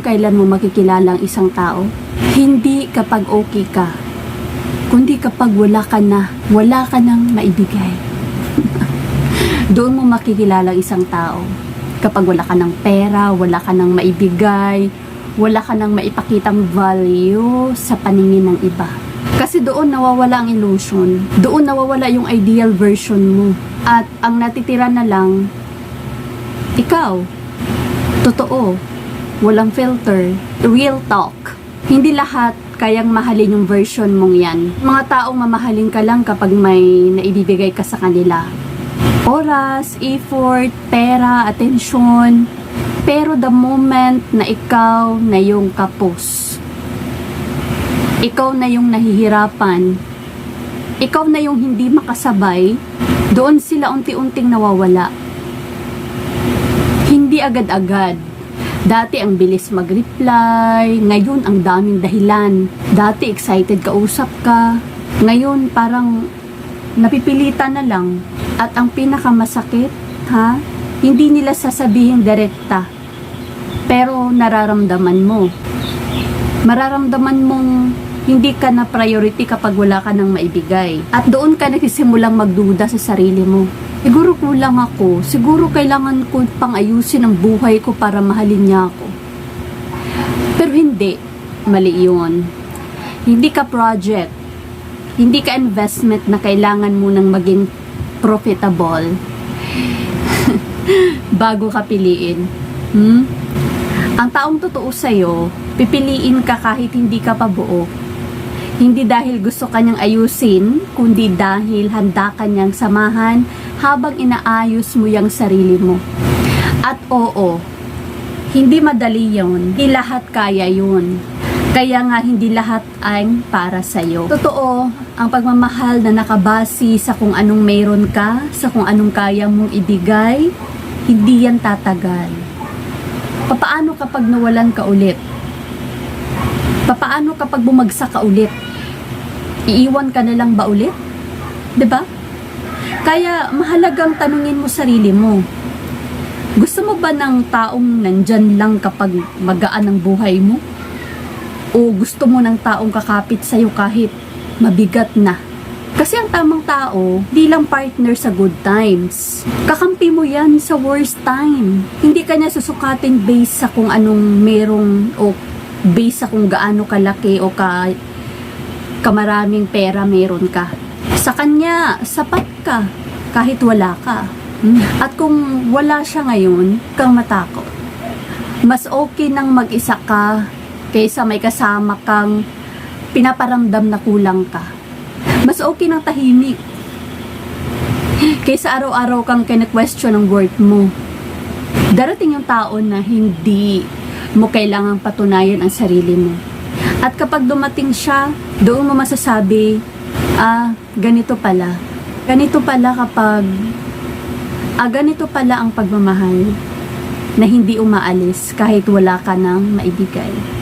kung kailan mo makikilala ang isang tao? Hindi kapag okay ka, kundi kapag wala ka nang maibigay. Doon mo makikilala ang isang tao. Kapag wala ka ng pera, wala ka nang maibigay, wala ka nang maipakitang value sa paningin ng iba. Kasi doon nawawala ang illusion. Doon nawawala yung ideal version mo. At ang natitira na lang, ikaw. Totoo. Walang filter. Real talk. Hindi lahat kayang mahalin yung version mong yan. Mga taong mamahalin ka lang kapag may naibibigay ka sa kanila. Oras, effort, pera, atensyon. Pero the moment na ikaw na yung kapos, ikaw na yung nahihirapan, ikaw na yung hindi makasabay, doon sila unti-unting nawawala. Hindi agad-agad. Dati ang bilis mag-reply, ngayon ang daming dahilan. Dati excited kausap ka, ngayon parang napipilitan na lang. At ang pinakamasakit, hindi nila sasabihin direkta, pero nararamdaman mo. Mararamdaman mong hindi ka na priority kapag wala ka nang maibigay. At doon ka nagsisimulang magduda sa sarili mo. Siguro kulang ako. Siguro kailangan ko pang ayusin ang buhay ko para mahalin niya ako. Pero hindi. Mali yun. Hindi ka project. Hindi ka investment na kailangan mo nang maging profitable bago ka piliin. Ang taong totoo sa'yo, pipiliin ka kahit hindi ka pa buo. Hindi dahil gusto kanyang ayusin, kundi dahil handa kanyang samahan habang inaayos mo yung sarili mo. At oo, hindi madali yun. Hindi lahat kaya yun. Kaya nga hindi lahat ay para sa'yo. Totoo, ang pagmamahal na nakabase sa kung anong mayroon ka, sa kung anong kaya mong ibigay, hindi yan tatagal. Papaano kapag nawalan ka ulit? Papaano kapag bumagsak ka ulit? Iiwan ka na lang ba ulit? 'Di ba? Kaya mahalagang tanungin mo sarili mo. Gusto mo ba ng taong nandyan lang kapag magaan ang buhay mo? O gusto mo ng taong kakapit sa'yo kahit mabigat na? Kasi ang tamang tao, di lang partner sa good times. Kakampi mo yan sa worst time. Hindi ka niya susukatin based sa kung anong merong o based sa kung gaano kalaki o kamaraming pera meron ka. Sa kanya, sapat ka kahit wala ka. At kung wala siya ngayon, kang matakot. Mas okay nang mag-isa ka kaysa may kasama kang pinaparamdam na kulang ka. Mas okay nang tahimik kaysa araw-araw kang kine-question ang worth mo. Darating yung tao na hindi mo kailangang patunayan ang sarili mo. At kapag dumating siya, doon mo masasabi, ganito pala. Ganito pala kapag, ganito pala ang pagmamahal na hindi umaalis kahit wala ka nang maibigay.